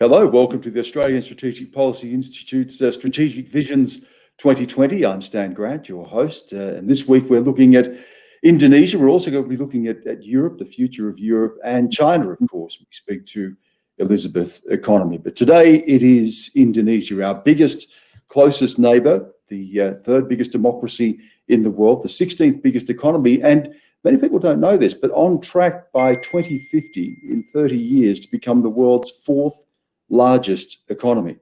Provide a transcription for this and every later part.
Hello, welcome to the Australian Strategic Policy Institute's Strategic Visions 2020. I'm Stan Grant, your host, and this week we're looking at Indonesia. We're also going to be looking at Europe, the future of Europe, and China, of course. We speak to Elizabeth Economy. But today it is Indonesia, our biggest, closest neighbour, the third biggest democracy in the world, the 16th biggest economy, and many people don't know this, but on track by 2050, in 30 years, to become the world's fourth largest economy.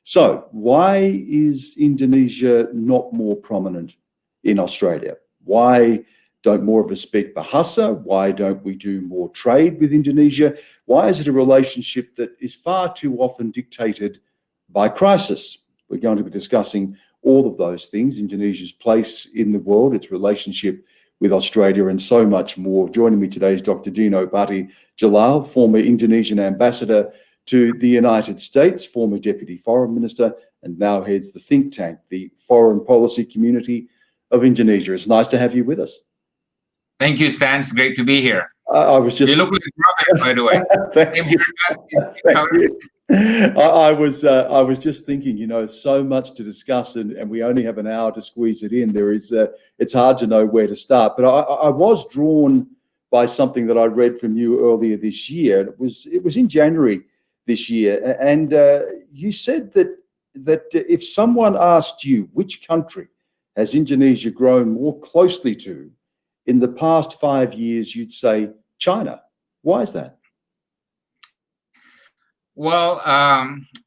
So why is Indonesia not more prominent in Australia? Why don't more of us speak Bahasa? Why don't we do more trade with Indonesia? Why is it a relationship that is far too often dictated by crisis? We're going to be discussing all of those things, Indonesia's place in the world, its relationship with Australia, and so much more. Joining me today is Dr Dino Patti Djalal, former Indonesian ambassador to the United States, former Deputy Foreign Minister, and now heads the think tank, the Foreign Policy Community of Indonesia. It's nice to have you with us. Thank you, Stan. It's great to be here. I was just... You look like a brother, by the way. Thank you. I was just thinking, you know, so much to discuss, and we only have an hour to squeeze it in. It's hard to know where to start. But I was drawn by something that I read from you earlier this year. It was in January this year, and you said that if someone asked you which country has Indonesia grown more closely to in the past 5 years, you'd say China. Why is that? Well,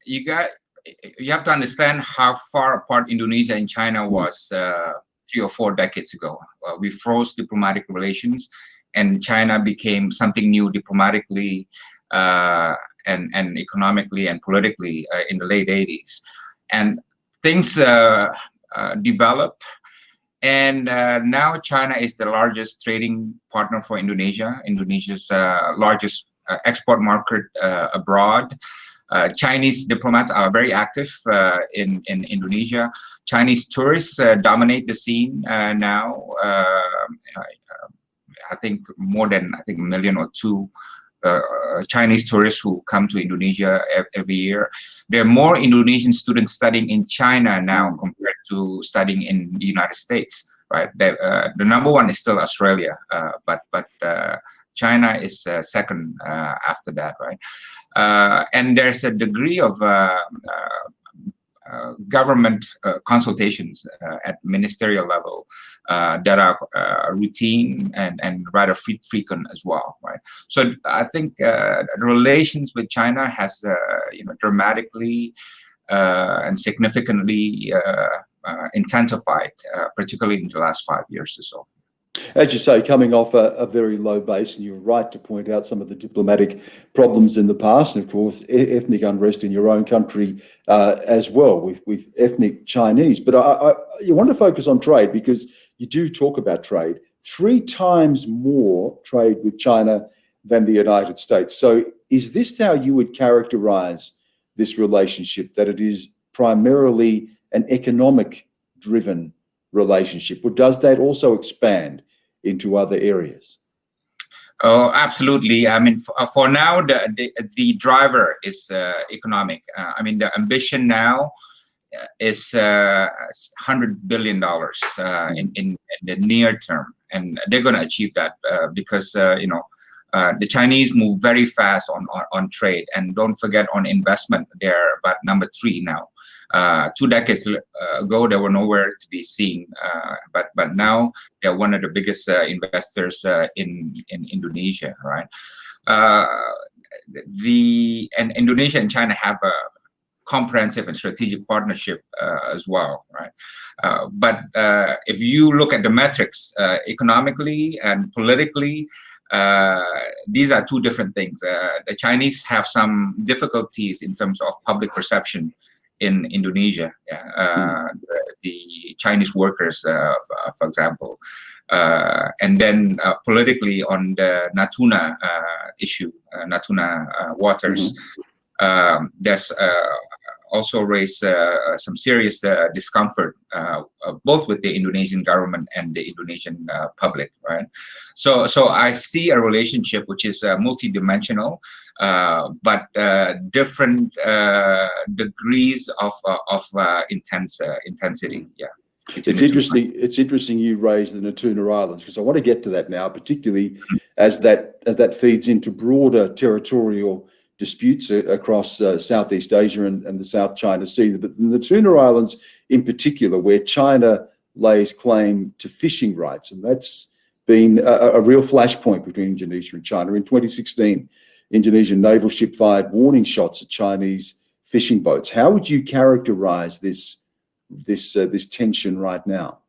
you have to understand how far apart Indonesia and China was 3 or 4 decades ago. We froze diplomatic relations, and China became something new diplomatically and economically and politically in the late 80s. And things developed, and now China is the largest trading partner for Indonesia, Indonesia's largest export market abroad. Chinese diplomats are very active in Indonesia. Chinese tourists dominate the scene now. I think more than 1 million or 2 Chinese tourists who come to Indonesia every year. There are more Indonesian students studying in China now compared to studying in the United States. Right, the number one is still Australia, but China is second after that, right? And there's a degree of government consultations at ministerial level that are routine and rather frequent as well, right? So I think relations with China has dramatically and significantly intensified, particularly in the last 5 years or so. As you say, coming off a very low base, and you're right to point out some of the diplomatic problems in the past, and of course, ethnic unrest in your own country as well with ethnic Chinese. But you want to focus on trade because you do talk about trade. 3 times more trade with China than the United States. So is this how you would characterize this relationship, that it is primarily an economic-driven relationship, or does that also expand into other areas? Oh, absolutely. I mean, for now, the driver is economic. I mean, the ambition now is $100 billion in the near term, and they're going to achieve that because the Chinese move very fast on trade, and don't forget on investment. They're about number 3 now. 2 decades ago, they were nowhere to be seen, but now they're one of the biggest investors in Indonesia, right? And Indonesia and China have a comprehensive and strategic partnership as well, right? But if you look at the metrics economically and politically, these are 2 different things. The Chinese have some difficulties in terms of public perception in Indonesia, the Chinese workers, for example, and then politically on the Natuna issue, Natuna waters, there's also raised some serious discomfort, both with the Indonesian government and the Indonesian public, right? So I see a relationship which is multidimensional. but different degrees of intensity. Yeah. It's interesting. It's interesting you raise the Natuna Islands, because I want to get to that now, particularly as that feeds into broader territorial disputes across Southeast Asia and the South China Sea. But the Natuna Islands, in particular, where China lays claim to fishing rights, and that's been a real flashpoint between Indonesia and China. In 2016, Indonesian naval ship fired warning shots at Chinese fishing boats. How would you characterize this tension right now?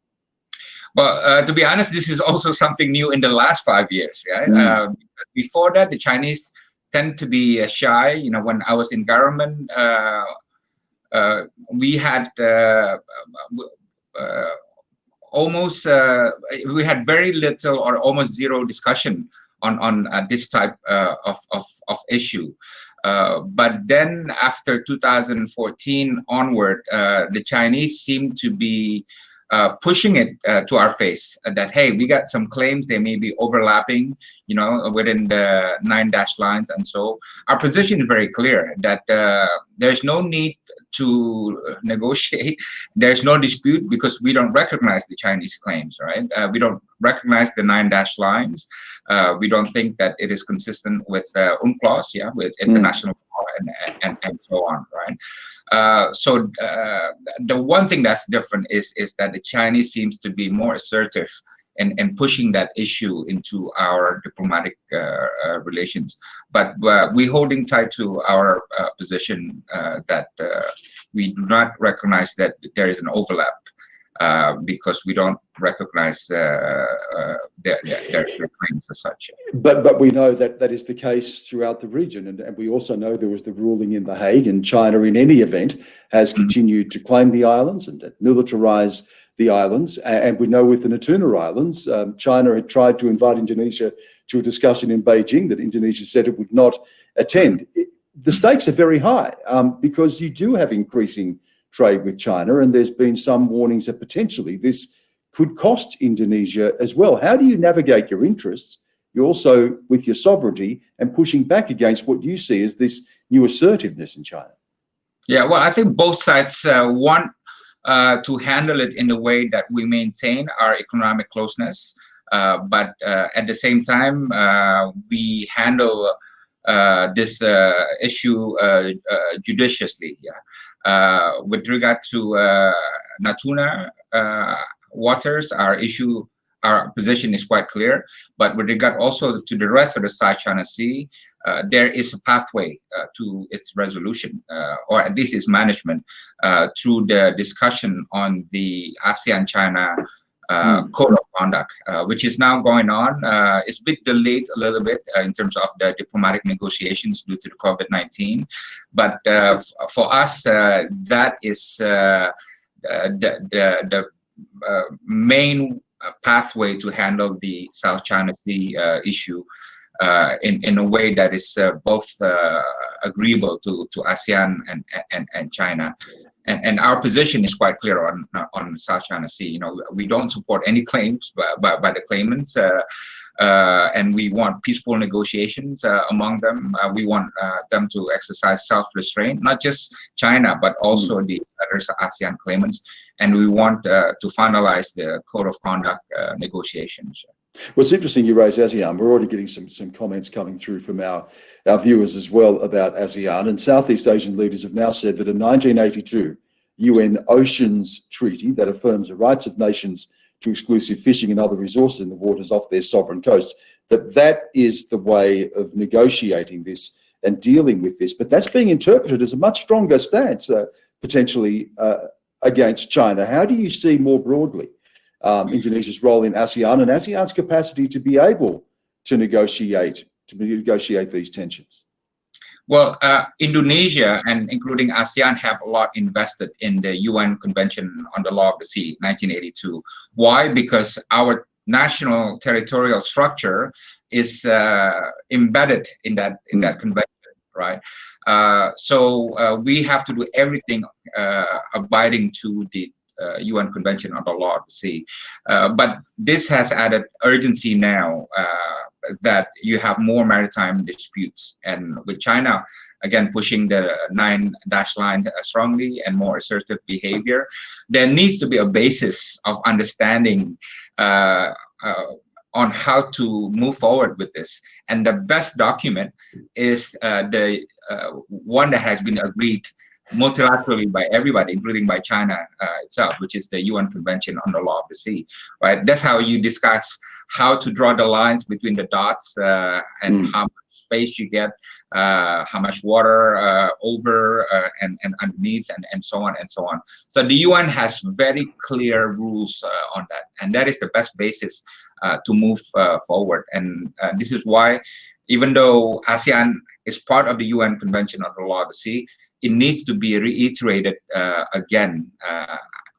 Well, to be honest, this is also something new in the last 5 years, right? Before that, the Chinese tend to be shy. You know, when I was in government, we had we had very little or almost zero discussion on this type of issue. But then after 2014 onward, the Chinese seem to be pushing it to our face that, hey, we got some claims, they may be overlapping, you know, within the 9 dash lines. And so our position is very clear that there's no need to negotiate. There's no dispute because we don't recognize the Chinese claims, right? We don't recognize the 9 dash lines. We don't think that it is consistent with UNCLOS, yeah, with international law and so on, right? So the one thing that's different is that the Chinese seems to be more assertive and pushing that issue into our diplomatic relations. But we holding tight to our position that we do not recognize that there is an overlap because we don't recognize their claims as such. But we know that that is the case throughout the region, and we also know there was the ruling in The Hague, and China, in any event, has continued to claim the islands and militarize the islands. And we know with the Natuna Islands, China had tried to invite Indonesia to a discussion in Beijing that Indonesia said it would not attend. The stakes are very high because you do have increasing trade with China, and there's been some warnings that potentially this could cost Indonesia as well. How do you navigate your interests? You're also with your sovereignty and pushing back against what you see as this new assertiveness in China. Yeah, well, I think both sides want to handle it in a way that we maintain our economic closeness, but at the same time, we handle this issue judiciously. Yeah. With regard to Natuna waters, our position is quite clear. But with regard also to the rest of the South China Sea, there is a pathway to its resolution, or at least its management, through the discussion on the ASEAN-China Code of Conduct, which is now going on. It's a bit delayed a little bit in terms of the diplomatic negotiations due to the COVID-19. But for us, that is the main pathway to handle the South China Sea issue in a way that is both agreeable to ASEAN and China. And our position is quite clear on South China Sea. You know, we don't support any claims by the claimants, and we want peaceful negotiations among them. We want them to exercise self-restraint, not just China, but also the other ASEAN claimants. And we want to finalize the Code of Conduct negotiations. Well, it's interesting you raise ASEAN. We're already getting some comments coming through from our viewers as well about ASEAN. And Southeast Asian leaders have now said that a 1982 UN Oceans Treaty that affirms the rights of nations to exclusive fishing and other resources in the waters off their sovereign coasts, that is the way of negotiating this and dealing with this. But that's being interpreted as a much stronger stance, potentially, against China. How do you see more broadly Indonesia's role in ASEAN and ASEAN's capacity to be able to negotiate these tensions? Well, Indonesia and including ASEAN have a lot invested in the UN Convention on the Law of the Sea, 1982. Why? Because our national territorial structure is embedded in that convention, right? So we have to do everything abiding to the UN Convention on the Law of the Sea. But this has added urgency now that you have more maritime disputes, and with China again pushing the 9-dash line strongly and more assertive behavior, there needs to be a basis of understanding on how to move forward with this. And the best document is the one that has been agreed multilaterally by everybody, including by China itself, which is the UN Convention on the Law of the Sea, right? That's how you discuss how to draw the lines between the dots and how much space you get, how much water over and underneath, and so on and so on. So the UN has very clear rules on that, and that is the best basis to move forward. And this is why, even though ASEAN is part of the UN Convention on the Law of the Sea, it needs to be reiterated again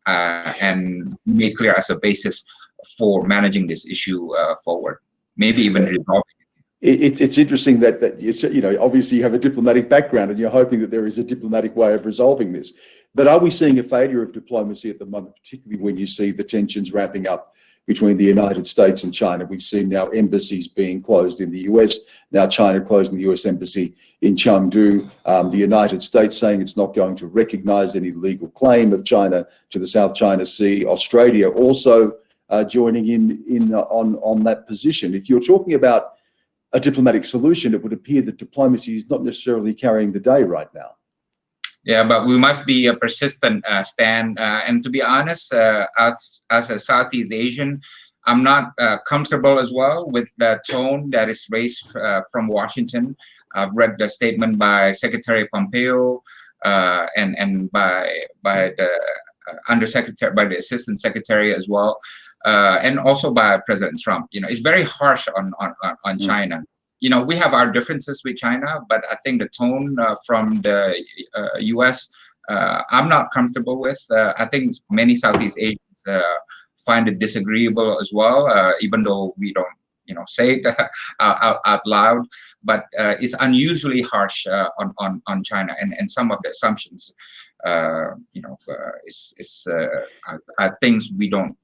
and made clear as a basis for managing this issue forward, maybe even resolving it. It's interesting that you know, obviously you have a diplomatic background and you're hoping that there is a diplomatic way of resolving this. But are we seeing a failure of diplomacy at the moment, particularly when you see the tensions ramping up between the United States and China? We've seen now embassies being closed in the US, now China closing the US embassy in Chengdu, the United States saying it's not going to recognize any legal claim of China to the South China Sea, Australia also joining in on that position. If you're talking about a diplomatic solution, it would appear that diplomacy is not necessarily carrying the day right now. Yeah, but we must be a persistent stand. And to be honest, as a Southeast Asian, I'm not comfortable as well with the tone that is raised from Washington. I've read the statement by Secretary Pompeo and by the Undersecretary, by the Assistant Secretary as well, and also by President Trump. You know, it's very harsh on China. You know, we have our differences with China, but I think the tone from the US, I'm not comfortable with. I think many Southeast Asians find it disagreeable as well, even though we don't, you know, say it out loud. But it's unusually harsh on China, and some of the assumptions, you know, are things we don't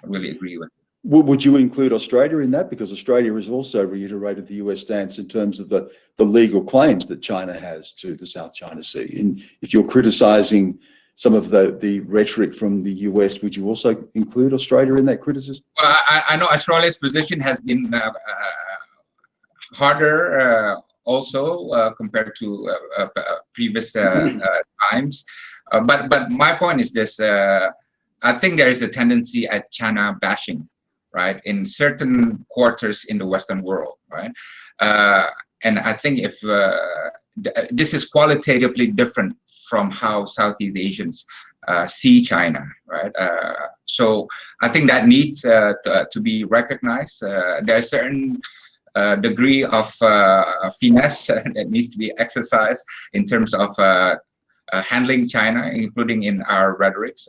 really agree with. Would you include Australia in that? Because Australia has also reiterated the US stance in terms of the legal claims that China has to the South China Sea. And if you're criticizing some of the rhetoric from the US, would you also include Australia in that criticism? Well, I know Australia's position has been harder also compared to previous times. But my point is this, I think there is a tendency at China bashing, right, in certain quarters in the Western world, right? And I think if this is qualitatively different from how Southeast Asians see China, right? So I think that needs to be recognized. There's a certain degree of finesse that needs to be exercised in terms of handling China, including in our rhetorics.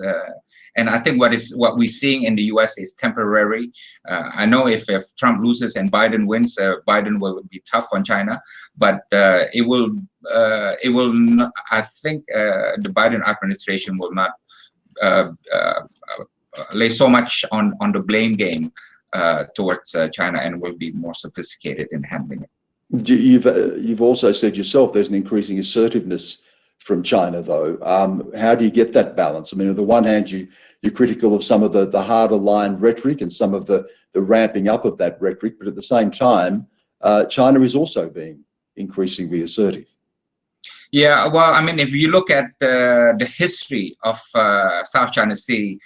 And I think what we're seeing in the US is temporary. I know if Trump loses and Biden wins, Biden will be tough on China, but it will not, I think the Biden administration will not lay so much on the blame game towards China, and will be more sophisticated in handling it. You've also said yourself there's an increasing assertiveness from China, though. How do you get that balance? I mean, on the one hand, you're critical of some of the harder line rhetoric and some of the ramping up of that rhetoric, but at the same time, China is also being increasingly assertive. Yeah, well, I mean, if you look at the history of South China Sea,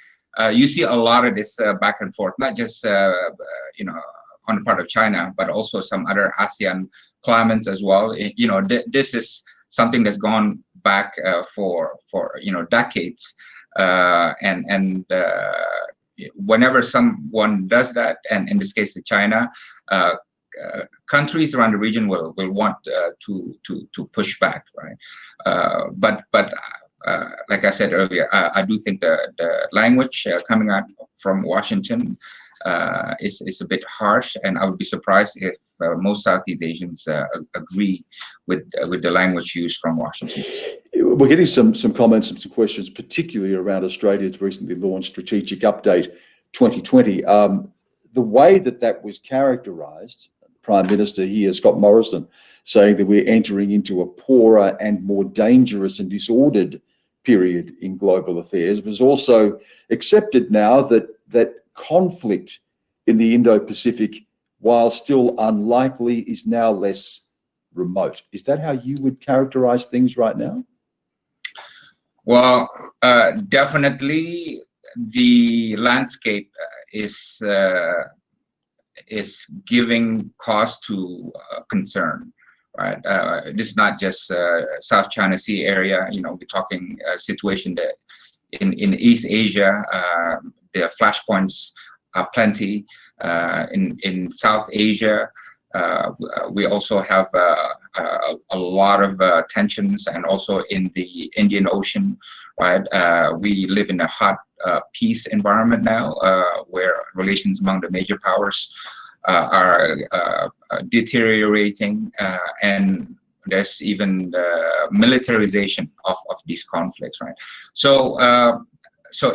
you see a lot of this back and forth, not just you know, on the part of China, but also some other ASEAN claimants as well. You know, this is something that's gone back for you know, decades, and whenever someone does that, and in this case China, countries around the region will want to push back, right? But like I said earlier, I do think the language coming out from Washington is a bit harsh, and I would be surprised if most Southeast Asians agree with the language used from Washington. We're getting some comments and some questions, particularly around Australia's recently launched Strategic Update 2020. The way that was characterised, Prime Minister here, Scott Morrison, saying that we're entering into a poorer and more dangerous and disordered period in global affairs. It was also accepted now that conflict in the Indo-Pacific, while still unlikely, is now less remote. Is that how you would characterize things right now? Well, definitely the landscape is giving cause to concern, right? This is not just South China Sea area. You know, we're talking situation that in East Asia, the flashpoints are plenty. In South Asia, we also have a lot of tensions, and also in the Indian Ocean, right? We live in a hot peace environment now, where relations among the major powers are deteriorating, and there's even the militarization of these conflicts, right? So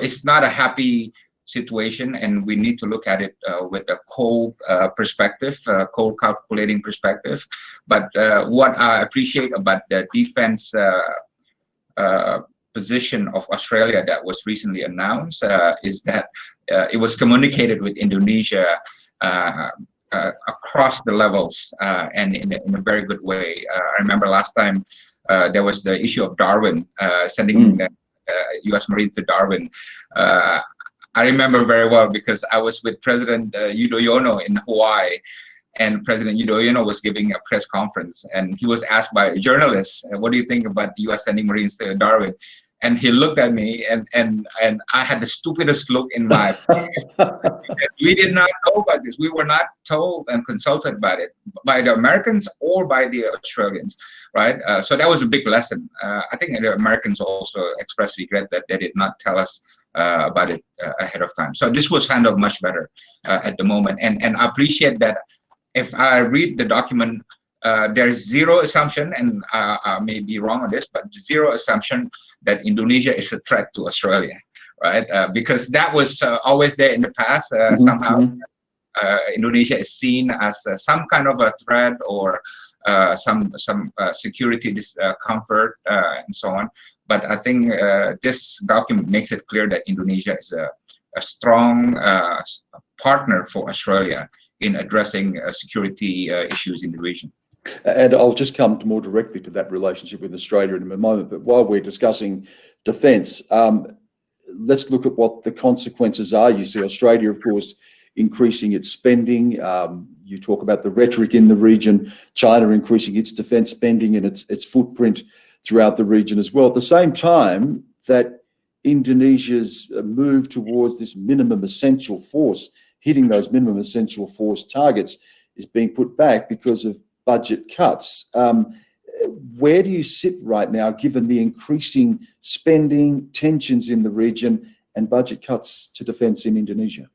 it's not a happy situation, and we need to look at it with a cold perspective, cold calculating perspective. But what I appreciate about the defense position of Australia that was recently announced is that it was communicated with Indonesia across the levels and in a very good way. I remember last time there was the issue of Darwin, sending U.S. Marines to Darwin. I remember very well because I was with President Yudhoyono in Hawaii, and President Yudhoyono was giving a press conference, and he was asked by journalists, "What do you think about the U.S. sending Marines to Darwin?" And he looked at me, and I had the stupidest look in my face. We did not know about this. We were not told and consulted about it by the Americans or by the Australians, right? So that was a big lesson. I think the Americans also expressed regret that they did not tell us about it ahead of time. So this was handled much better at the moment. And I appreciate that. If I read the document, there's zero assumption, and I may be wrong on this, but zero assumption that Indonesia is a threat to Australia, right? Because that was always there in the past. Somehow Indonesia is seen as some kind of a threat, or some security discomfort and so on. But I think this document makes it clear that Indonesia is a strong partner for Australia in addressing security issues in the region. And I'll just come more directly to that relationship with Australia in a moment. But while we're discussing defence, let's look at what the consequences are. You see Australia, of course, increasing its spending. You talk about the rhetoric in the region, China increasing its defence spending and its footprint throughout the region as well. At the same time that Indonesia's move towards this minimum essential force, hitting those minimum essential force targets, is being put back because of budget cuts. Where do you sit right now, given the increasing spending, tensions in the region, and budget cuts to defence in Indonesia?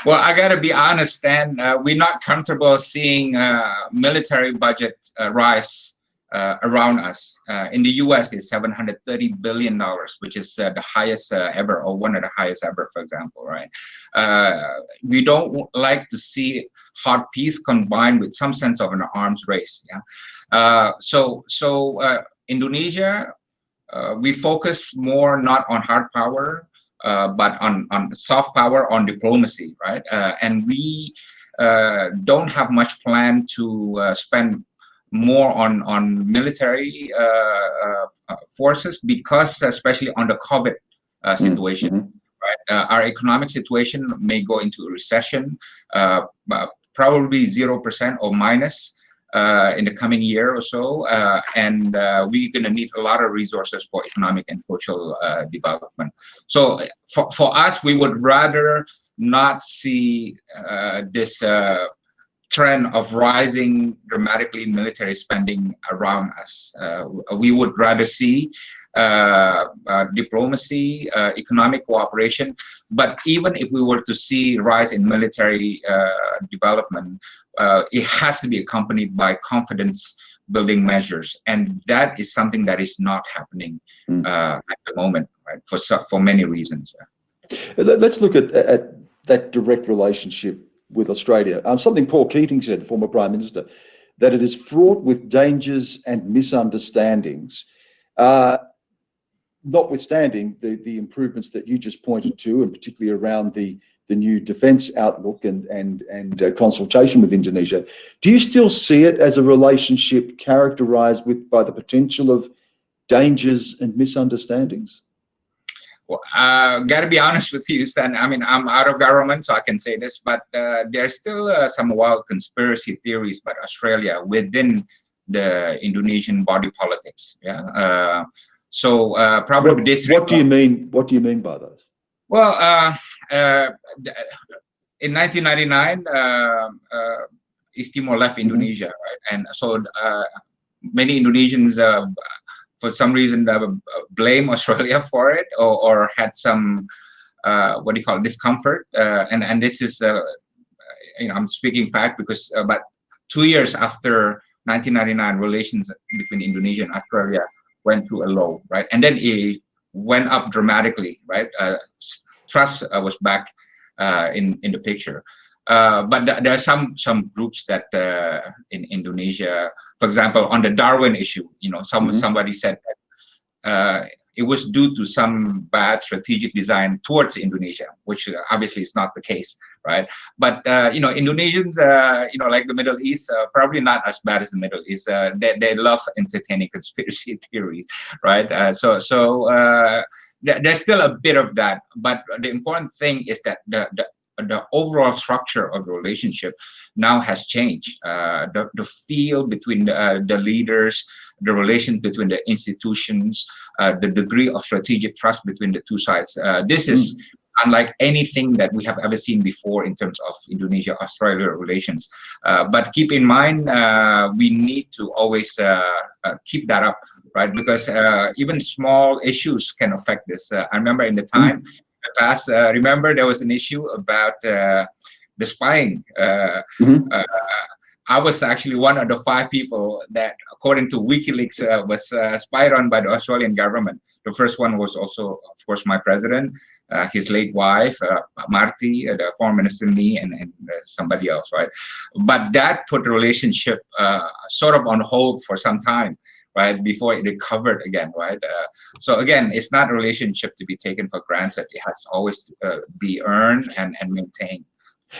Well, I got to be honest, Stan. We're not comfortable seeing military budget rise around us. In the U.S., it's $730 billion, which is the highest ever, or one of the highest ever, for example, right? We don't like to see hard peace combined with some sense of an arms race. Yeah. So Indonesia, we focus more not on hard power, but on soft power, on diplomacy, right? And we don't have much plan to spend more on military forces, because especially on the COVID situation, right? Our economic situation may go into a recession, probably 0% or minus in the coming year or so, and we're going to need a lot of resources for economic and social development. So for us, we would rather not see this trend of rising dramatically military spending around us. We would rather see diplomacy, economic cooperation. But even if we were to see rise in military development, it has to be accompanied by confidence building measures, and that is something that is not happening at the moment, right? For many reasons. Let's look at that direct relationship with Australia. Something Paul Keating said, former Prime Minister, that it is fraught with dangers and misunderstandings. Notwithstanding the improvements that you just pointed to, and particularly around the new defence outlook and consultation with Indonesia, do you still see it as a relationship characterised by the potential of dangers and misunderstandings? Well, gotta be honest with you, Stan. I mean, I'm out of government, so I can say this, but there's still some wild conspiracy theories about Australia within the Indonesian body politics. Yeah. So probably this. What do you mean? What do you mean by those? Well, in 1999, East Timor left Indonesia, right? And so many Indonesians, for some reason, blame Australia for it, or had some what do you call it, discomfort. And this is, I'm speaking fact, because about 2 years after 1999, relations between Indonesia and Australia went to a low, right? And then it went up dramatically, right? Trust was back in the picture. But there are some groups that in Indonesia, for example, on the Darwin issue, somebody said that it was due to some bad strategic design towards Indonesia, which obviously is not the case, right? But Indonesians, like the Middle East, probably not as bad as the Middle East. They love entertaining conspiracy theories, right? So there's still a bit of that, but the important thing is that the overall structure of the relationship now has changed. The feel between the leaders, the relation between the institutions, the degree of strategic trust between the two sides. This is unlike anything that we have ever seen before in terms of Indonesia-Australia relations. But keep in mind, we need to always keep that up, right? Because even small issues can affect this. I remember in the time, past, remember there was an issue about the spying. I was actually one of the 5 people that, according to WikiLeaks, was spied on by the Australian government. The first one was also, of course, my president, his late wife, Marty, the foreign minister, me, and somebody else, right? But that put the relationship sort of on hold for some time, right, before it recovered again, right? So again, it's not a relationship to be taken for granted. It has to always be earned and maintained.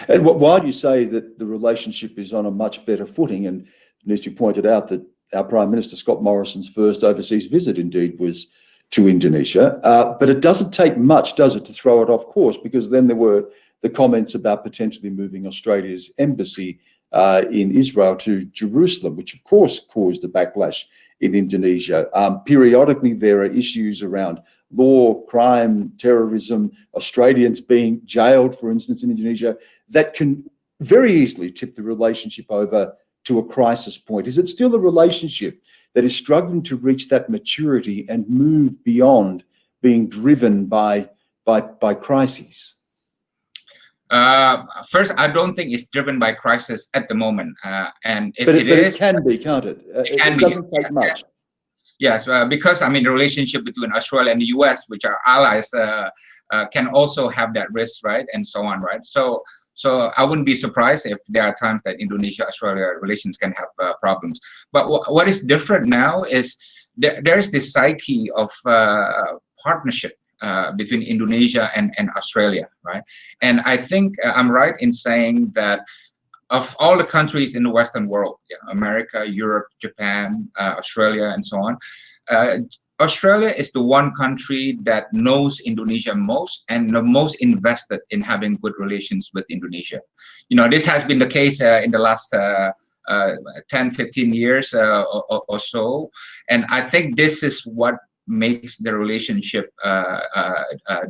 And while you say that the relationship is on a much better footing, and as you pointed out that our Prime Minister, Scott Morrison's first overseas visit indeed was to Indonesia, but it doesn't take much, does it, to throw it off course? Because then there were the comments about potentially moving Australia's embassy in Israel to Jerusalem, which of course caused a backlash in Indonesia. Periodically, there are issues around law, crime, terrorism, Australians being jailed, for instance, in Indonesia, that can very easily tip the relationship over to a crisis point. Is it still a relationship that is struggling to reach that maturity and move beyond being driven by crises? First, I don't think it's driven by crisis at the moment. And if it can be, can't it? It can doesn't take much. Yes, because I mean the relationship between Australia and the US, which are allies, can also have that risk, right, and so on, right? So I wouldn't be surprised if there are times that Indonesia-Australia relations can have problems. But what is different now is there's this psyche of partnership between Indonesia and Australia, right? And I think I'm right in saying that of all the countries in the Western world, America, Europe, Japan, Australia, and so on, Australia is the one country that knows Indonesia most and the most invested in having good relations with Indonesia. This has been the case in the last 10, 15 years or so. And I think this is what makes the relationship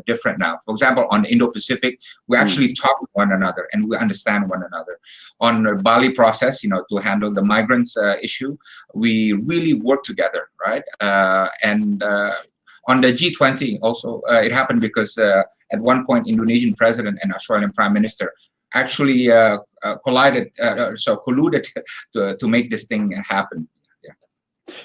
different now. For example, on the Indo-Pacific, we actually talk with one another and we understand one another. On the Bali process, to handle the migrants issue, we really work together, right? And on the G20 also, it happened because at one point, Indonesian president and Australian prime minister actually colluded to make this thing happen.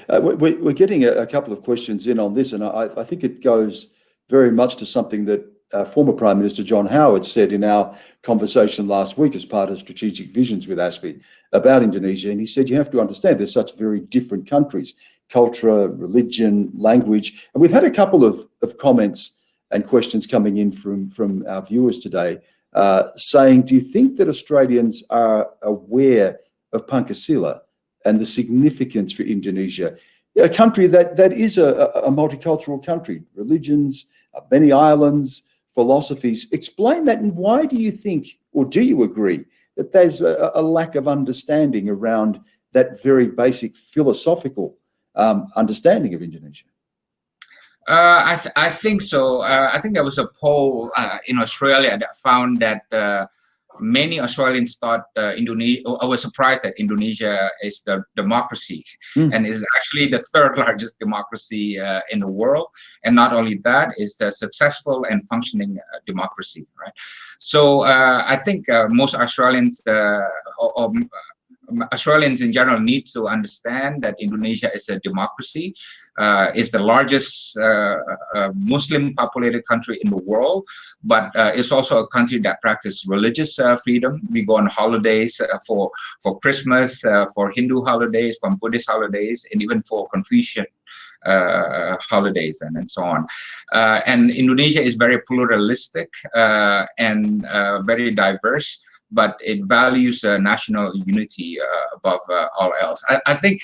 We're getting a couple of questions in on this, and I think it goes very much to something that former Prime Minister John Howard said in our conversation last week as part of Strategic Visions with ASPI about Indonesia. And he said, you have to understand they're such very different countries, culture, religion, language. And we've had a couple of comments and questions coming in from our viewers today saying, do you think that Australians are aware of Pancasila and the significance for Indonesia, a country that is a multicultural country, religions, many islands, philosophies? Explain that, and why do you think, or do you agree, that there's a lack of understanding around that very basic philosophical understanding of Indonesia? I think so. I think there was a poll in Australia that found that many Australians thought Indonesia. I was surprised that Indonesia is the democracy and is actually the third largest democracy in the world. And not only that, is a successful and functioning democracy, right? So I think most Australians, Australians in general, need to understand that Indonesia is a democracy, is the largest Muslim populated country in the world, but it's also a country that practices religious freedom. We go on holidays for Christmas, for Hindu holidays, for Buddhist holidays, and even for Confucian holidays and so on. And Indonesia is very pluralistic and very diverse, but it values national unity above all else. I think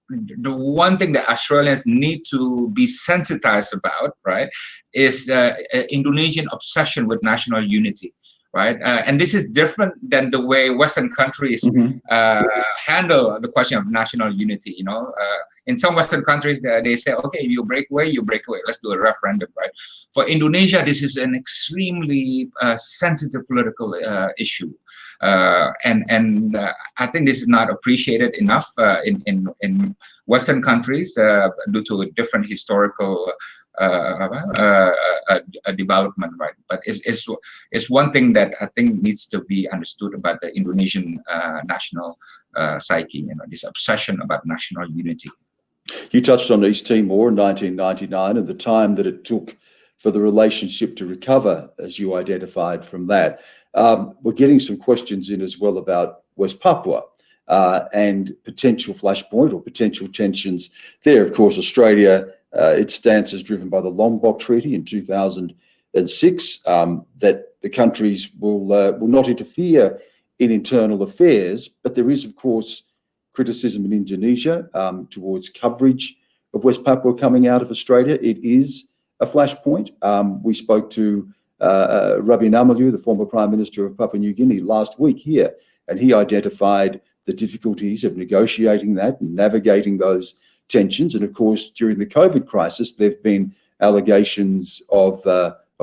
the one thing that Australians need to be sensitized about, right, is Indonesian obsession with national unity, right? And this is different than the way Western countries handle the question of national unity. You know, in some Western countries, they say, okay, you break away, you break away. Let's do a referendum, right? For Indonesia, this is an extremely sensitive political issue. And I think this is not appreciated enough in Western countries due to a different historical development, right? But it's one thing that I think needs to be understood about the Indonesian national psyche, you know, this obsession about national unity. You touched on East Timor in 1999 and the time that it took for the relationship to recover, as you identified from that. We're getting some questions in as well about West Papua and potential flashpoint or potential tensions there. Of course, Australia, its stance is driven by the Lombok Treaty in 2006, that the countries will not interfere in internal affairs, but there is, of course, criticism in Indonesia towards coverage of West Papua coming out of Australia. It is a flashpoint. We spoke to Rabi Namalu, the former Prime Minister of Papua New Guinea, last week here, and he identified the difficulties of negotiating that and navigating those tensions. And of course, during the COVID crisis, there have been allegations of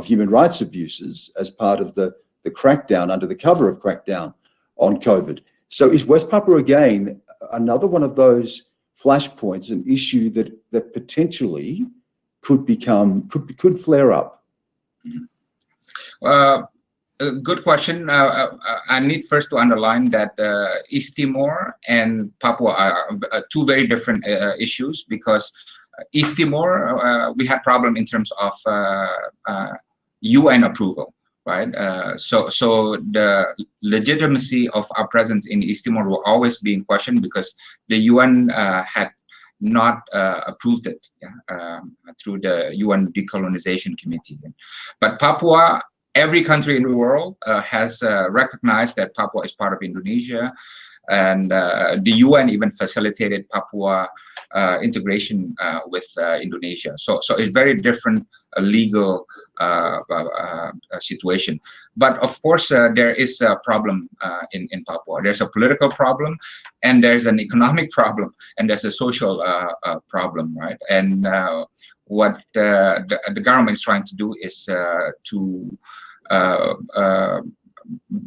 human rights abuses as part of the crackdown, under the cover of crackdown on COVID. So is West Papua again another one of those flashpoints, an issue that potentially could flare up? A good question. I need first to underline that East Timor and Papua are two very different issues, because East Timor, we had problem in terms of UN approval, right? So the legitimacy of our presence in East Timor will always be in question, because the UN had not approved it through the UN Decolonization Committee. But Papua, every country in the world has recognized that Papua is part of Indonesia, and the UN even facilitated Papua integration with Indonesia. So it's very different legal situation. But of course, there is a problem in Papua. There's a political problem, and there's an economic problem, and there's a social problem, right? And what the government is trying to do is to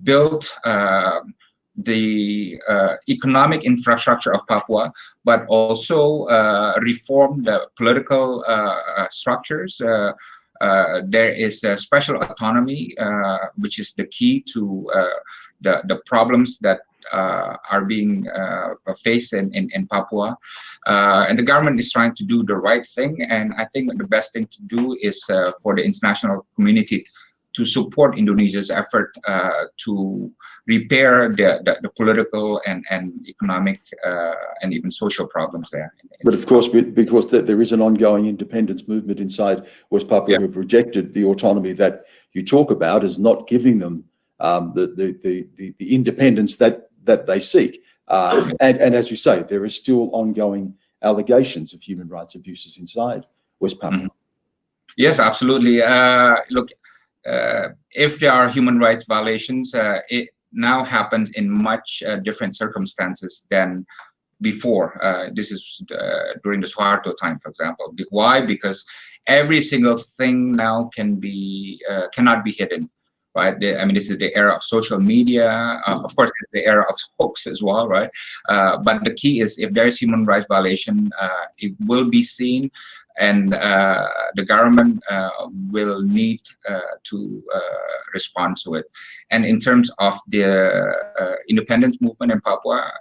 build the economic infrastructure of Papua, but also reform the political structures. There is a special autonomy, which is the key to the problems that are being faced in Papua. And the government is trying to do the right thing. And I think the best thing to do is for the international community to support Indonesia's effort to repair the political and economic and even social problems there. But of course, because there is an ongoing independence movement inside West Papua who have rejected the autonomy that you talk about as not giving them the independence that they seek. And as you say, there is still ongoing allegations of human rights abuses inside West Papua. Yes, absolutely. Look, if there are human rights violations, it now happens in much different circumstances than before. This is during the Suharto time, for example. Why? Because every single thing now cannot be hidden, right? I mean, this is the era of social media. Of course, it's the era of hoax as well, right? But the key is, if there is human rights violation, it will be seen, and the government will need to respond to it. And in terms of the independence movement in Papua,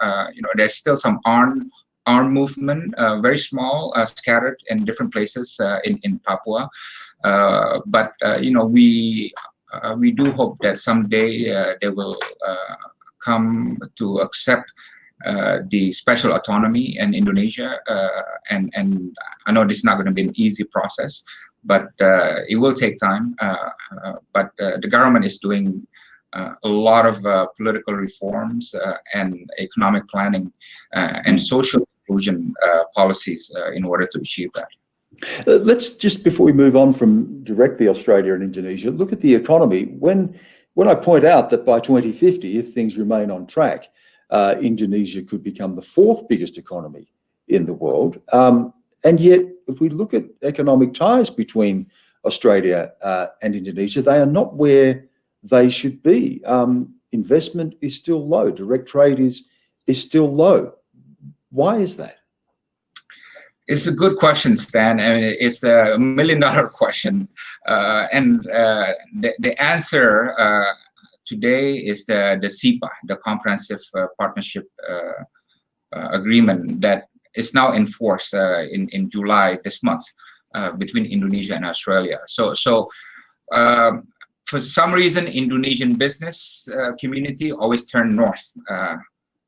there's still some armed movement, very small, scattered in different places in Papua. But we do hope that someday they will come to accept the special autonomy in Indonesia, and I know this is not going to be an easy process, but it will take time. But the government is doing a lot of political reforms and economic planning and social inclusion policies in order to achieve that. Let's just, before we move on from directly Australia and Indonesia, look at the economy. When I point out that by 2050, if things remain on track, Indonesia could become the 4th biggest economy in the world. And yet, if we look at economic ties between Australia and Indonesia, they are not where they should be. Investment is still low. Direct trade is still low. Why is that? It's a good question, Stan. I mean, it's a $1 million question. And the answer today is the CEPA, the Comprehensive Partnership Agreement, that is now in force in July this month between Indonesia and Australia. So for some reason, Indonesian business community always turn north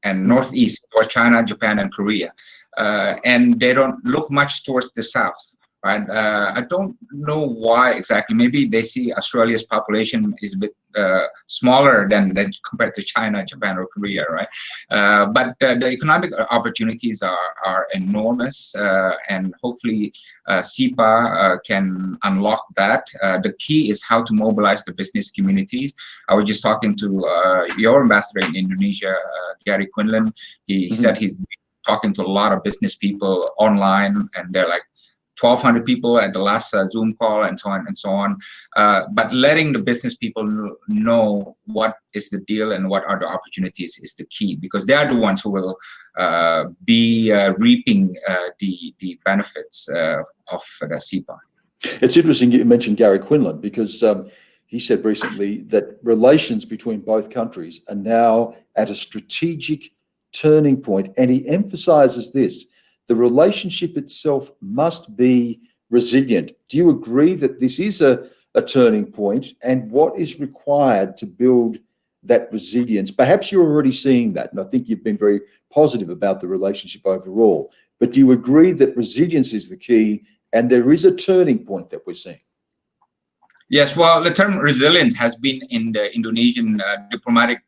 and northeast towards China, Japan, and Korea. And they don't look much towards the south, right? I don't know why exactly. Maybe they see Australia's population is a bit smaller than compared to China, Japan, or Korea, right? But the economic opportunities are enormous, and hopefully CEPA can unlock that. The key is how to mobilize the business communities. I was just talking to your ambassador in Indonesia, Gary Quinlan. He said he's talking to a lot of business people online, and they're like 1,200 people at the last Zoom call, and so on and so on. But letting the business people know what is the deal and what are the opportunities is the key, because they are the ones who will be reaping the benefits of the CEPA. It's interesting you mentioned Gary Quinlan, because he said recently that relations between both countries are now at a strategic turning point, and he emphasizes this: the relationship itself must be resilient. Do you agree that this is a turning point, and what is required to build that resilience? Perhaps you're already seeing that, and I think you've been very positive about the relationship overall, but do you agree that resilience is the key and there is a turning point that we're seeing? Yes, well, the term resilient has been in the Indonesian diplomatic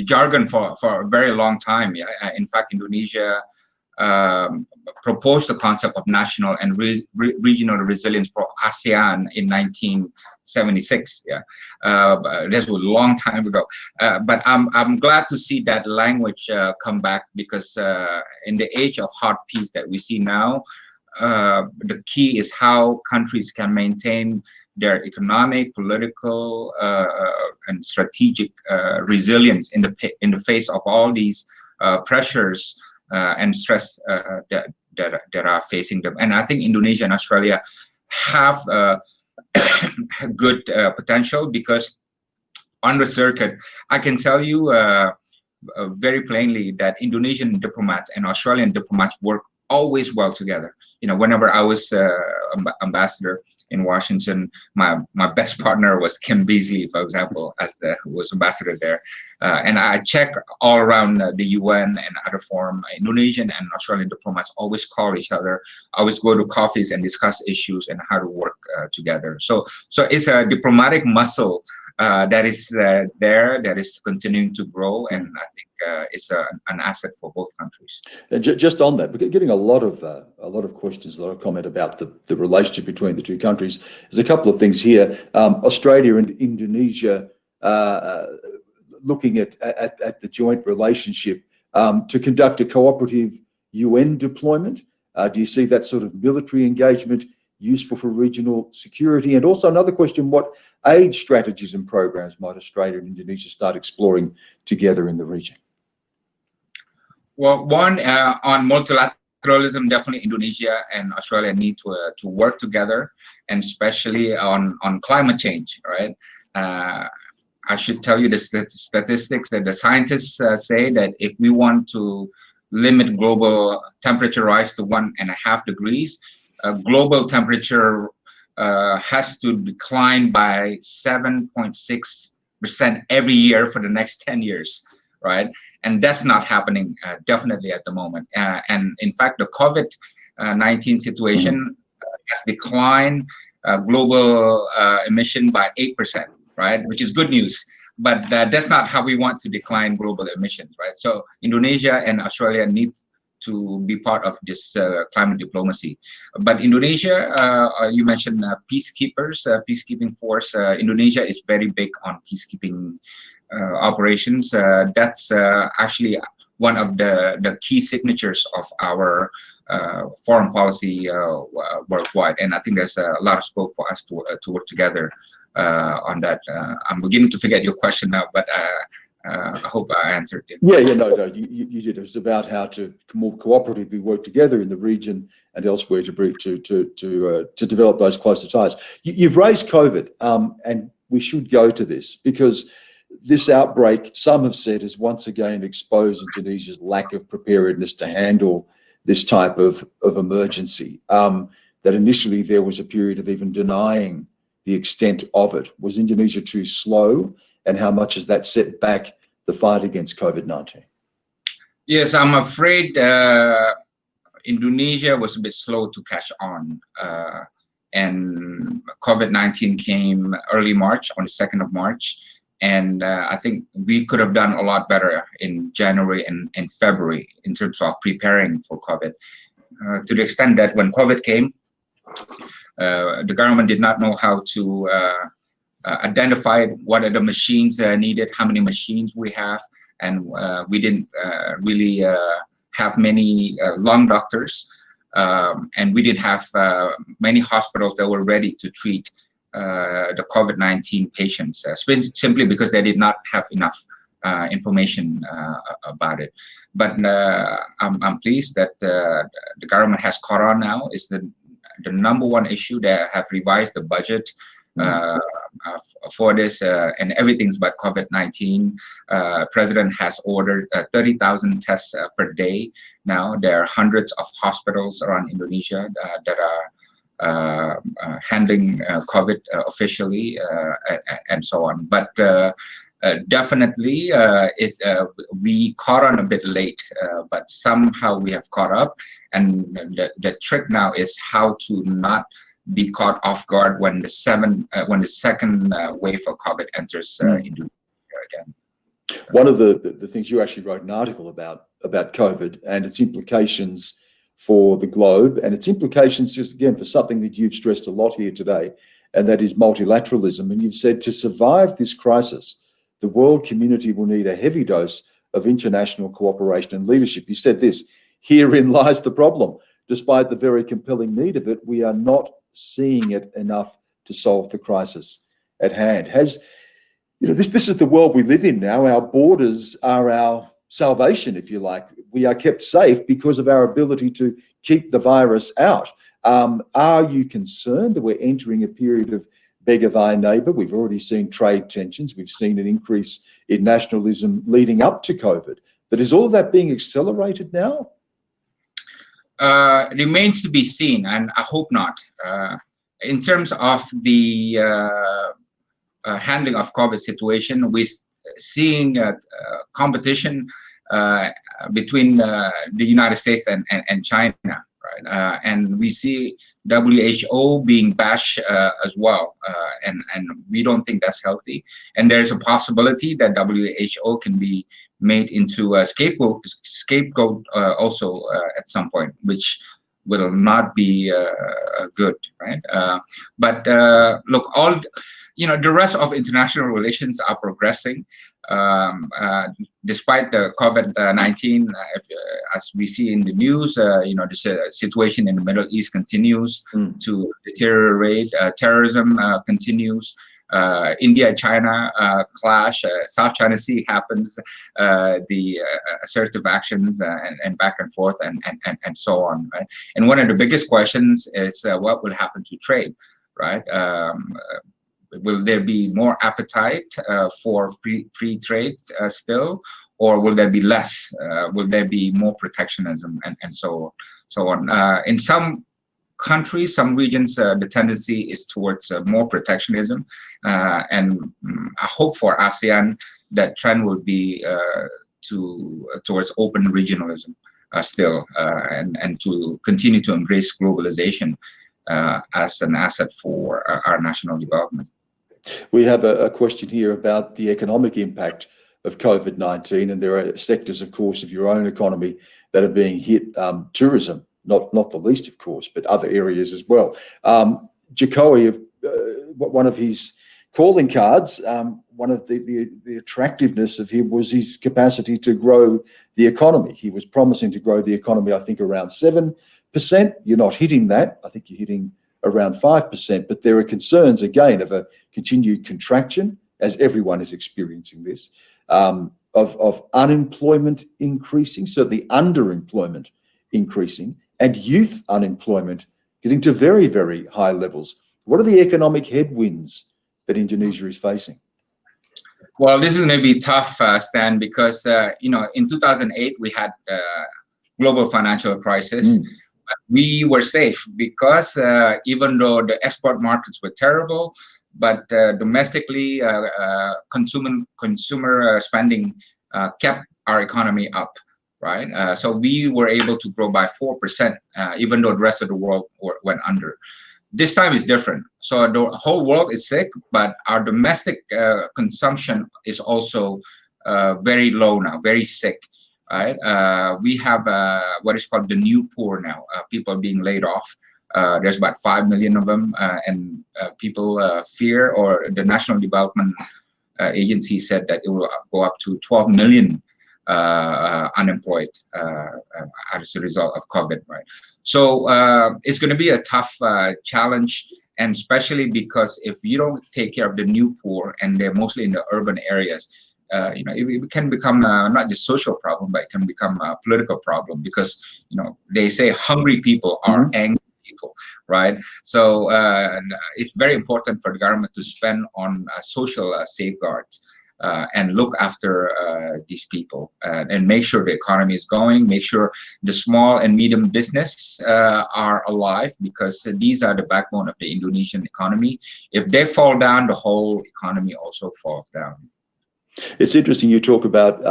jargon for a very long time. In fact, Indonesia proposed the concept of national and regional resilience for ASEAN in 1976. This was a long time ago. But I'm glad to see that language come back, because in the age of hard peace that we see now, the key is how countries can maintain their economic, political, and strategic resilience in the face of all these pressures and stress that are facing them. And I think Indonesia and Australia have good potential, because on the circuit, I can tell you very plainly that Indonesian diplomats and Australian diplomats work always well together. Whenever I was ambassador in Washington, my best partner was Kim Beazley, for example, who was ambassador there. And I check all around the UN and other forum. Indonesian and Australian diplomats always call each other, always go to coffees and discuss issues and how to work together. So it's a diplomatic muscle that is there, that is continuing to grow, and I think it's an asset for both countries. And just on that, we're getting a lot of questions, a lot of comment about the relationship between the two countries. There's a couple of things here. Australia and Indonesia looking at the joint relationship to conduct a cooperative UN deployment. Do you see that sort of military engagement useful for regional security? And also another question, what aid strategies and programs might Australia and Indonesia start exploring together in the region? Well, one, on multilateralism, definitely Indonesia and Australia need to work together, and especially on climate change, right? I should tell you the statistics that the scientists say that if we want to limit global temperature rise to 1.5 degrees, global temperature has to decline by 7.6% every year for the next 10 years, right? And that's not happening definitely at the moment. And in fact, the COVID-19 situation has declined global emission by 8%, right? Which is good news. But that's not how we want to decline global emissions, right? So Indonesia and Australia need to be part of this climate diplomacy. But Indonesia, you mentioned peacekeepers, peacekeeping force. Indonesia is very big on peacekeeping operations. That's actually one of the key signatures of our foreign policy worldwide. And I think there's a lot of scope for us to work together on that. I'm beginning to forget your question now, but I hope I answered it. Yeah, no, you did. It was about how to more cooperatively work together in the region and elsewhere to develop those closer ties. You've raised COVID, and we should go to this because this outbreak, some have said, has once again exposed Indonesia's lack of preparedness to handle this type of emergency. That initially there was a period of even denying the extent of it. Was Indonesia too slow? And how much has that set back the fight against COVID-19? Yes, I'm afraid Indonesia was a bit slow to catch on. And COVID-19 came early March, on the 2nd of March. And I think we could have done a lot better in January and February in terms of preparing for COVID. To the extent that when COVID came, the government did not know how to identify what are the machines needed, how many machines we have, and we didn't really have many lung doctors, and we didn't have many hospitals that were ready to treat the COVID-19 patients, simply because they did not have enough information about it. But I'm pleased that the government has caught on now. Is the number one issue. They have revised the budget for this, and everything's about COVID-19. President has ordered 30,000 tests per day. Now there are hundreds of hospitals around Indonesia that are handling COVID officially, and so on. But definitely, we caught on a bit late, but somehow we have caught up. And the trick now is how to not be caught off guard when the second wave of COVID enters Indonesia again. One of the things you actually wrote an article about COVID and its implications for the globe, and its implications, just again, for something that you've stressed a lot here today, and that is multilateralism. And you've said to survive this crisis, the world community will need a heavy dose of international cooperation and leadership. You said this: herein lies the problem. Despite the very compelling need of it, we are not seeing it enough to solve the crisis at hand. This is the world we live in now. Our borders are our salvation, if you like. We are kept safe because of our ability to keep the virus out. Are you concerned that we're entering a period of beggar thy neighbour. We've already seen trade tensions. We've seen an increase in nationalism leading up to COVID. But is all of that being accelerated now? Remains to be seen, and I hope not. In terms of the handling of COVID situation, we're seeing competition between the United States and China, right? And we see WHO being bashed as well, and we don't think that's healthy. And there's a possibility that WHO can be made into a scapegoat also at some point, which will not be good, right? But look, all the rest of international relations are progressing. Despite the COVID-19, as we see in the news, the situation in the Middle East continues to deteriorate. Terrorism continues. India-China clash, South China Sea happens, the assertive actions and back and forth and so on, right? And one of the biggest questions is what will happen to trade, right? Will there be more appetite for free trade still, or will there be less? Will there be more protectionism and so on? In some countries, some regions, the tendency is towards more protectionism, and I hope for ASEAN that trend will be towards open regionalism still, and to continue to embrace globalization as an asset for our national development. We have a question here about the economic impact of COVID-19, and there are sectors, of course, of your own economy that are being hit. Tourism, not the least, of course, but other areas as well. Jokowi, one of his calling cards, one of the attractiveness of him was his capacity to grow the economy. He was promising to grow the economy, I think, around 7%. You're not hitting that. I think you're hitting around 5%, but there are concerns, again, of a continued contraction, as everyone is experiencing this, of unemployment increasing, so the underemployment increasing, and youth unemployment getting to very, very high levels. What are the economic headwinds that Indonesia is facing? Well, this is going to be tough, Stan, because in 2008 we had global financial crisis. We were safe because even though the export markets were terrible, but domestically consumer spending kept our economy up, right? So we were able to grow by 4%, even though the rest of the world went under. This time is different. So the whole world is sick, but our domestic consumption is also very low now, very sick. Right, we have what is called the new poor now. People being laid off. There's about 5 million of them, and people fear, or the National Development Agency said that it will go up to 12 million unemployed as a result of COVID. Right, so it's going to be a tough challenge, and especially because if you don't take care of the new poor, and they're mostly in the urban areas. It can become not just social problem, but it can become a political problem, because they say hungry people are angry people, right? So it's very important for the government to spend on social safeguards and look after these people and make sure the economy is going, make sure the small and medium business are alive, because these are the backbone of the Indonesian economy. If they fall down, the whole economy also falls down. It's interesting you talk about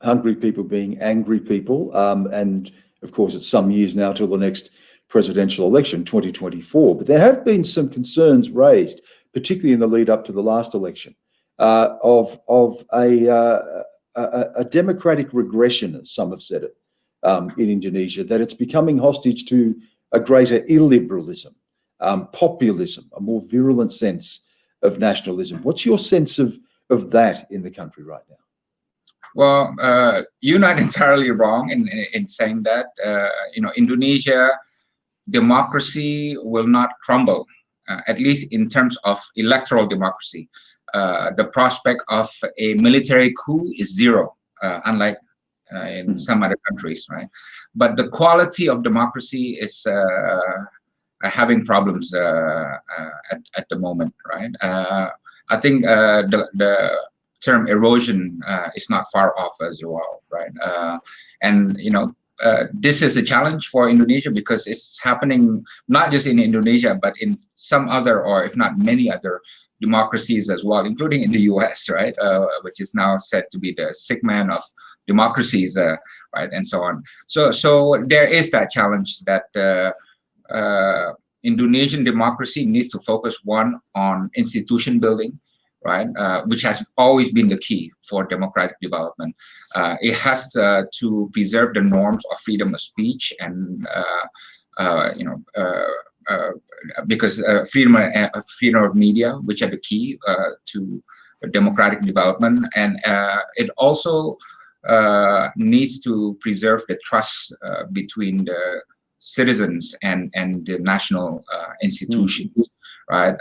hungry people being angry people, and of course it's some years now till the next presidential election, 2024, but there have been some concerns raised, particularly in the lead up to the last election, of a democratic regression, as some have said it, in Indonesia, that it's becoming hostage to a greater illiberalism, populism, a more virulent sense of nationalism. What's your sense of that in the country right now? Well, you're not entirely wrong in saying that. Indonesia democracy will not crumble, at least in terms of electoral democracy. The prospect of a military coup is zero, unlike in some other countries, right? But the quality of democracy is, having problems at the moment, right? I think the term erosion is not far off as well, right? And this is a challenge for Indonesia because it's happening not just in Indonesia, but in some other, or if not many other democracies as well, including in the US, right? Which is now said to be the sick man of democracies, right? And so on. So there is that challenge that Indonesian democracy needs to focus, one, on institution building, right, which has always been the key for democratic development. It has to preserve the norms of freedom of speech and, because freedom of media, which are the key to democratic development. And it also needs to preserve the trust between the citizens and the national institutions. Right,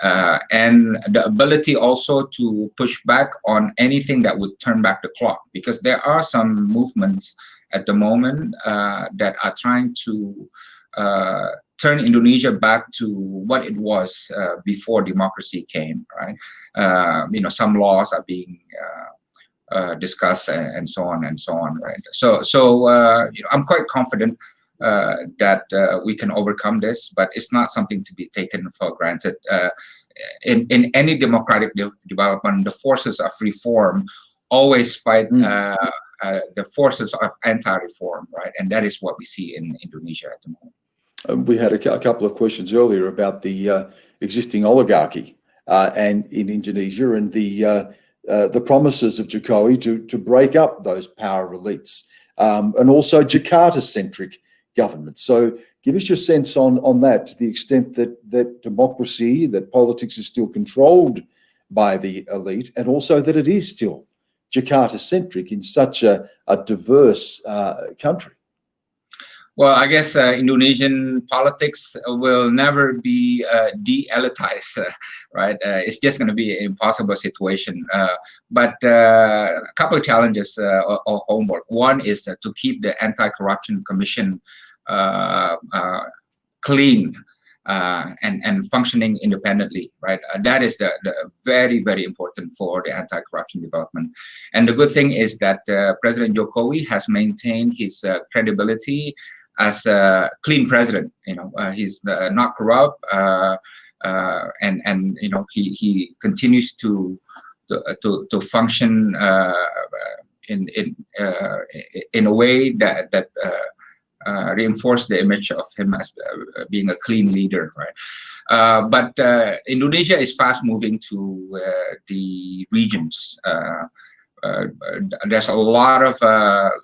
and the ability also to push back on anything that would turn back the clock, because there are some movements at the moment that are trying to turn Indonesia back to what it was before democracy came. Right, some laws are being discussed and so on and so on. Right, so I'm quite confident that we can overcome this, but it's not something to be taken for granted. In any democratic development, the forces of reform always fight the forces of anti-reform, right? And that is what we see in Indonesia at the moment. We had a couple of questions earlier about the existing oligarchy and in Indonesia, and the promises of Jokowi to break up those power elites, and also Jakarta-centric government. So give us your sense on that, to the extent that democracy, that politics is still controlled by the elite, and also that it is still Jakarta-centric in such a diverse country. Well, I guess Indonesian politics will never be de-elitized, right? It's just going to be an impossible situation. But a couple of challenges or homework. One is to keep the Anti-Corruption Commission clean and functioning independently, right? That is the very, very important for the anti-corruption development. And the good thing is that President Jokowi has maintained his credibility as a clean president. He's not corrupt, and he continues to function in a way that reinforce the image of him as being a clean leader, right? But Indonesia is fast moving to the regions. There's a lot of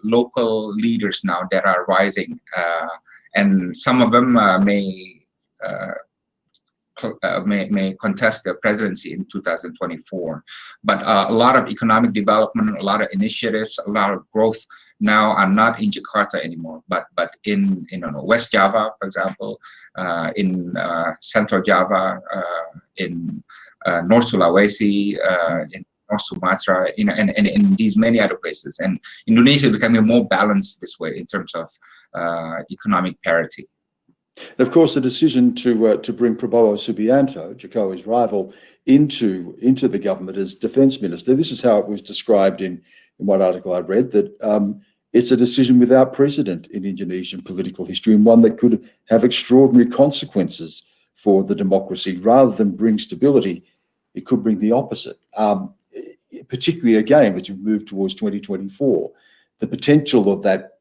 local leaders now that are rising, and some of them may contest the presidency in 2024. But a lot of economic development, a lot of initiatives, a lot of growth now are not in Jakarta anymore, but in West Java, for example, in Central Java, in North Sulawesi, in North Sumatra, and in these many other places. And Indonesia is becoming more balanced this way in terms of economic parity. And of course, the decision to bring Prabowo Subianto, Jokowi's rival, into the government as defense minister. This is how it was described in one article I read, that it's a decision without precedent in Indonesian political history, and one that could have extraordinary consequences for the democracy. Rather than bring stability, it could bring the opposite. Particularly again, as we move towards 2024, the potential of that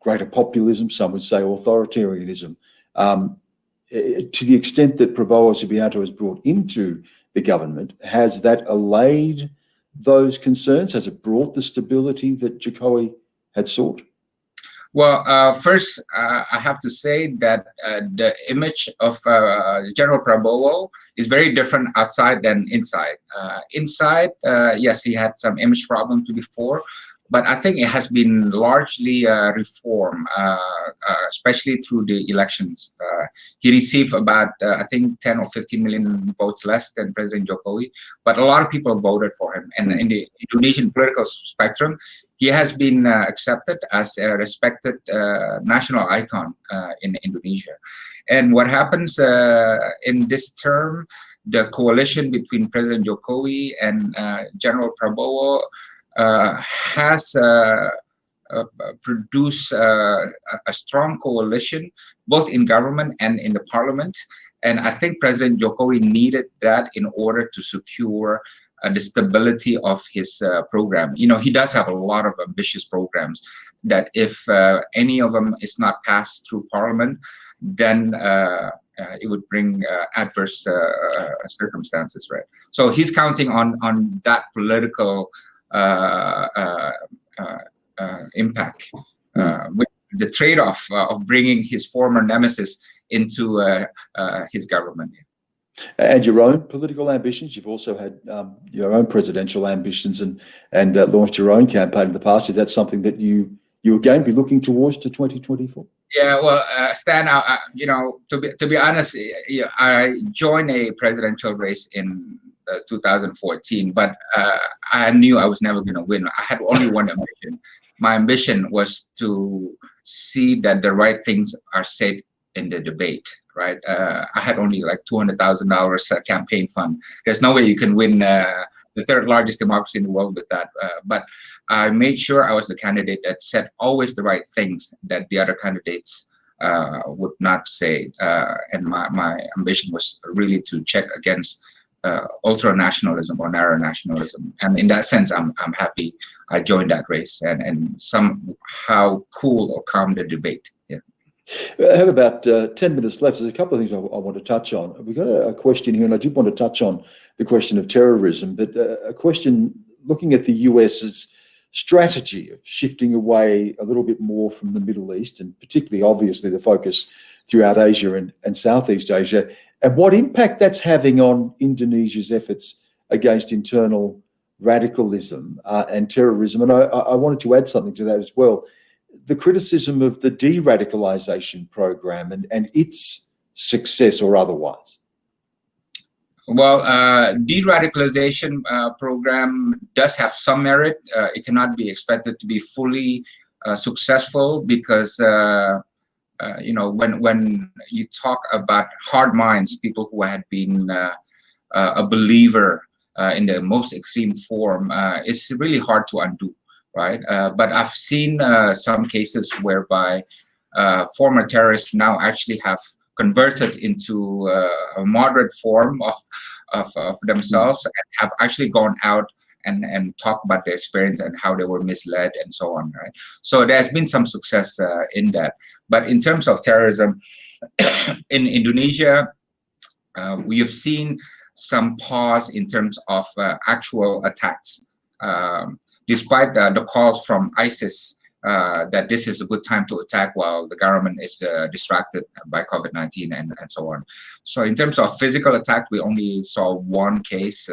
greater populism, some would say authoritarianism, to the extent that Prabowo Subianto is brought into the government, has that allayed those concerns? Has it brought the stability that Jokowi had sought? Well, first, I have to say that the image of General Prabowo is very different outside than inside. Inside, yes, he had some image problems before, but I think it has been largely reformed, especially through the elections. He received about, I think, 10 or 15 million votes less than President Jokowi, but a lot of people voted for him. And in the Indonesian political spectrum, he has been accepted as a respected national icon in Indonesia. And what happens in this term, the coalition between President Jokowi and General Prabowo has produced a strong coalition, both in government and in the parliament. And I think President Jokowi needed that in order to secure the stability of his program. You know, he does have a lot of ambitious programs that if any of them is not passed through parliament, then it would bring adverse circumstances, right? So he's counting on that political impact, with the trade-off of bringing his former nemesis into his government. And your own political ambitions. You've also had your own presidential ambitions and launched your own campaign in the past. Is that something that you again be looking towards to 2024? Yeah, well, Stan, you know, to be honest, I joined a presidential race in 2014, but I knew I was never going to win. I had only one ambition. My ambition was to see that the right things are said in the debate, right? I had only like $200,000 campaign fund. There's no way you can win the third largest democracy in the world with that. But I made sure I was the candidate that said always the right things that the other candidates would not say. And my ambition was really to check against ultra-nationalism or narrow nationalism. And in that sense, I'm happy I joined that race and somehow cool or calm the debate. Yeah. I have about 10 minutes left. There's a couple of things I want to touch on. We've got a question here, and I did want to touch on the question of terrorism, but a question looking at the US's strategy of shifting away a little bit more from the Middle East, and particularly, obviously, the focus throughout Asia and Southeast Asia, and what impact that's having on Indonesia's efforts against internal radicalism and terrorism. And I wanted to add something to that as well. The criticism of the De-Radicalization program and its success or otherwise. Well, De-Radicalization program does have some merit. It cannot be expected to be fully successful because you know, when you talk about hard minds, people who had been a believer in the most extreme form, it's really hard to undo, right? But I've seen some cases whereby former terrorists now actually have converted into a moderate form of themselves and have actually gone out and talk about their experience and how they were misled and so on, right? So there's been some success in that. But in terms of terrorism, in Indonesia, we have seen some pause in terms of actual attacks, despite the calls from ISIS that this is a good time to attack while the government is distracted by COVID-19 and so on. So in terms of physical attack, we only saw one case,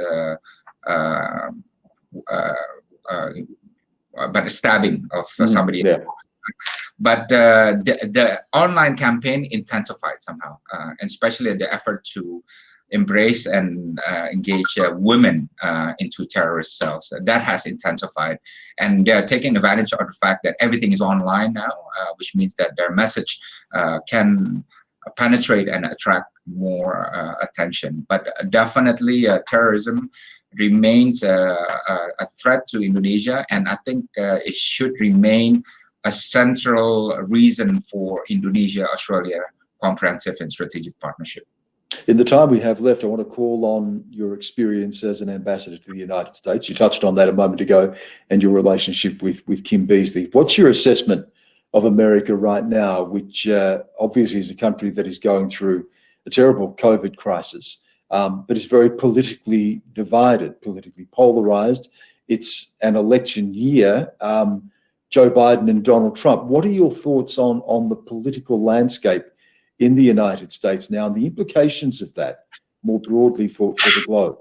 but a stabbing of somebody. Yeah. But the online campaign intensified somehow, and especially the effort to embrace and engage women into terrorist cells. That has intensified, and they're taking advantage of the fact that everything is online now, which means that their message can penetrate and attract more attention. But definitely terrorism remains a threat to Indonesia, and I think it should remain a central reason for Indonesia-Australia comprehensive and strategic partnership. In the time we have left, I want to call on your experience as an ambassador to the United States. You touched on that a moment ago, and your relationship with Kim Beazley. What's your assessment of America right now, which obviously is a country that is going through a terrible COVID crisis, but is very politically divided, politically polarized? It's an election year. Joe Biden and Donald Trump. What are your thoughts on the political landscape in the United States now and the implications of that more broadly for the globe?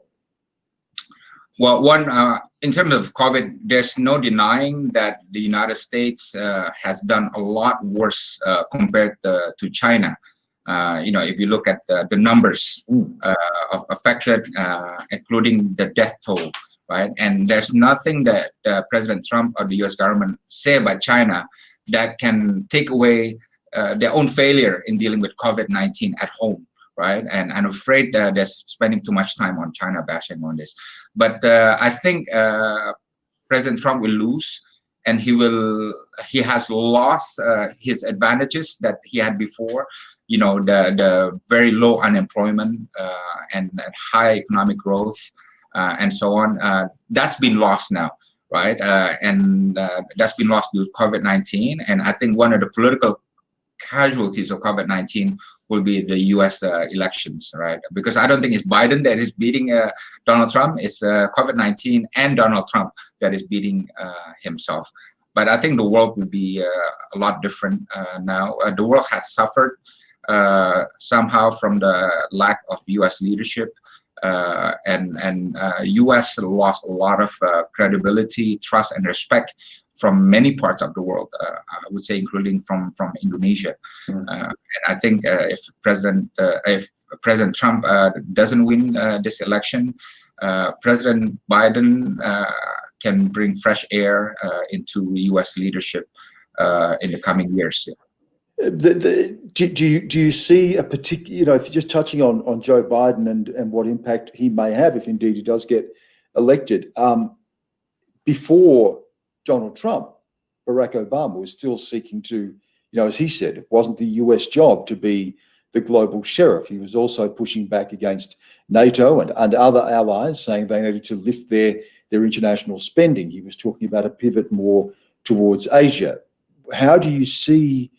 Well, one, in terms of COVID, there's no denying that the United States has done a lot worse compared to China. You know, if you look at the numbers of affected, including the death toll, right? And there's nothing that President Trump or the U.S. government say about China that can take away their own failure in dealing with COVID-19 at home, right? And I'm afraid they're spending too much time on China bashing on this. But I think President Trump will lose, and he has lost his advantages that he had before. You know, the very low unemployment and high economic growth and so on. That's been lost now, right? And that's been lost due to COVID-19. And I think one of the political casualties of COVID-19 will be the U.S. Elections, right? Because I don't think it's Biden that is beating Donald Trump. It's COVID-19 and Donald Trump that is beating himself. But I think the world will be a lot different now. The world has suffered somehow from the lack of U.S. leadership, and U.S. lost a lot of credibility, trust, and respect from many parts of the world. I would say, including from Indonesia. And I think if President Trump doesn't win this election, President Biden can bring fresh air into U.S. leadership in the coming years. Do you see a particular, if you're just touching on Joe Biden and what impact he may have if indeed he does get elected, before Donald Trump, Barack Obama was still seeking to, as he said, it wasn't the US job to be the global sheriff. He was also pushing back against NATO and other allies, saying they needed to lift their international spending. He was talking about a pivot more towards Asia. How do you see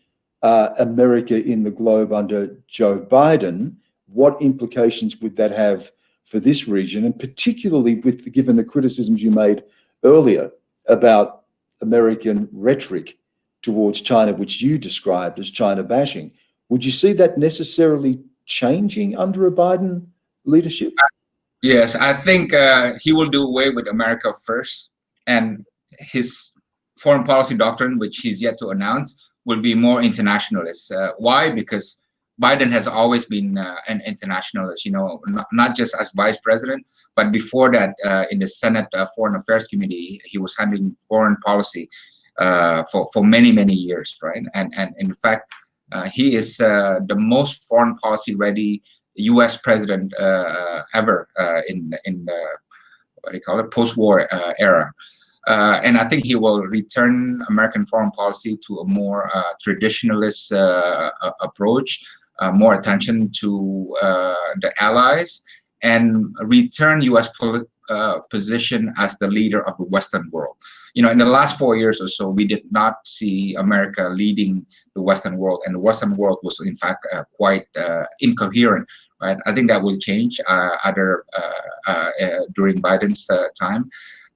America in the globe under Joe Biden? What implications would that have for this region, and particularly given the criticisms you made earlier about American rhetoric towards China, which you described as China bashing? Would you see that necessarily changing under a Biden leadership? Yes, I think he will do away with America first, and his foreign policy doctrine, which he's yet to announce, will be more internationalist. Why? Because Biden has always been an internationalist, not just as vice president, but before that, in the Senate Foreign Affairs Committee, he was handling foreign policy for many, many years, right? And in fact, he is the most foreign policy ready U.S. president ever in the, what do you call it, post-war era. And I think he will return American foreign policy to a more traditionalist approach, more attention to the allies, and return U.S. position as the leader of the Western world. In the last 4 years or so, we did not see America leading the Western world, and the Western world was, in fact, quite incoherent. Right? I think that will change during Biden's time.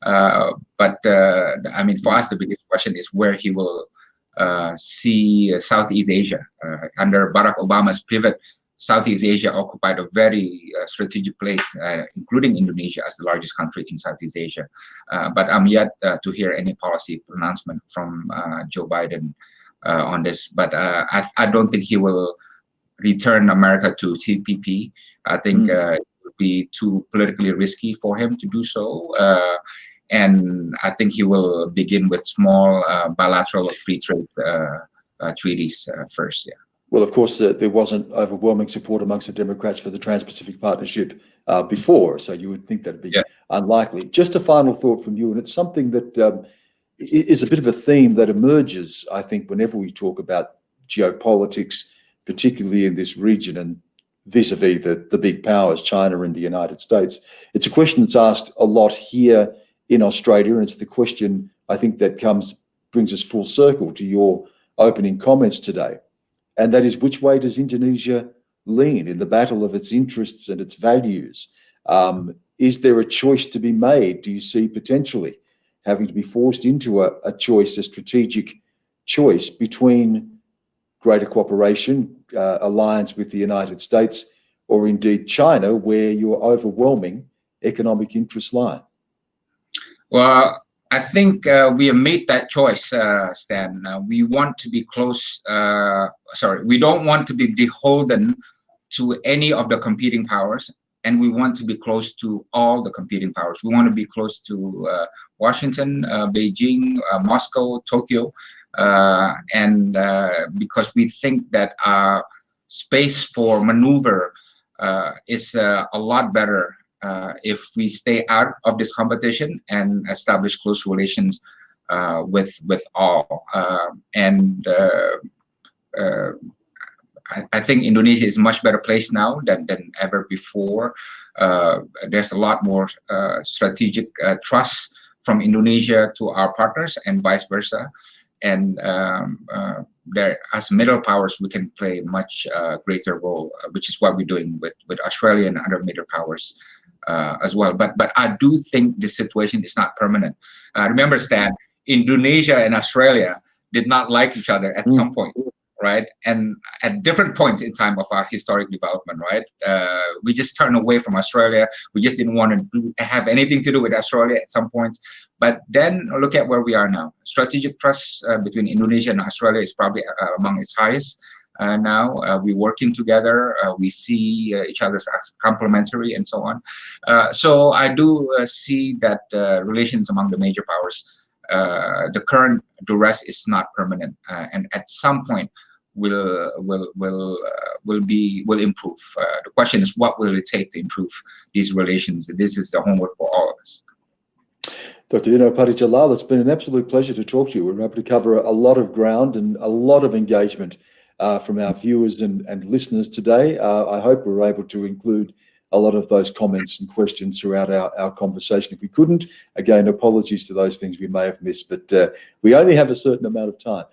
But I mean, for us, the biggest question is where he will see Southeast Asia. Under Barack Obama's pivot, Southeast Asia occupied a very strategic place, including Indonesia as the largest country in Southeast Asia. But I'm yet to hear any policy pronouncement from Joe Biden on this. But I don't think he will return America to TPP. I think it would be too politically risky for him to do so. And I think he will begin with small bilateral free trade treaties first. Yeah. Well, of course, there wasn't overwhelming support amongst the Democrats for the Trans-Pacific Partnership before, so you would think that'd be unlikely. Just a final thought from you, and it's something that is a bit of a theme that emerges, I think, whenever we talk about geopolitics, particularly in this region and vis-a-vis the big powers, China and the United States. It's a question that's asked a lot here in Australia, and it's the question, I think, that brings us full circle to your opening comments today. And that is, which way does Indonesia lean in the battle of its interests and its values? Is there a choice to be made? Do you see potentially having to be forced into a choice, a strategic choice between greater cooperation, alliance with the United States, or indeed China, where your overwhelming economic interests lie? Well, I think we have made that choice, Stan. We want to be we don't want to be beholden to any of the competing powers, and we want to be close to all the competing powers. We want to be close to Washington, Beijing, Moscow, Tokyo, and because we think that our space for maneuver is a lot better if we stay out of this competition and establish close relations with all. I think Indonesia is a much better place now than ever before. There's a lot more strategic trust from Indonesia to our partners and vice versa. And there, as middle powers, we can play a much greater role, which is what we're doing with Australia and other middle powers as well. But I do think this situation is not permanent. Remember, Stan, Indonesia and Australia did not like each other at some point, right? And at different points in time of our historic development, right? We just turned away from Australia. We just didn't want to have anything to do with Australia at some points. But then look at where we are now. Strategic trust between Indonesia and Australia is probably among its highest now. We're working together. We see each other as complementary and so on. So I do see that relations among the major powers, the current duress is not permanent, and at some point will improve. The question is, what will it take to improve these relations? This is the homework for all of us. Dr. Dino Patti Djalal, it's been an absolute pleasure to talk to you. We're able to cover a lot of ground and a lot of engagement from our viewers and listeners today. I hope we're able to include a lot of those comments and questions throughout our conversation. If we couldn't, again, apologies to those things we may have missed, but we only have a certain amount of time.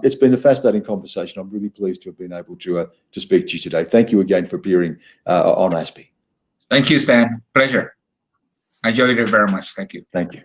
It's been a fascinating conversation. I'm really pleased to have been able to speak to you today. Thank you again for appearing on ASPI. Thank you, Stan. Pleasure. I enjoyed it very much. Thank you. Thank you.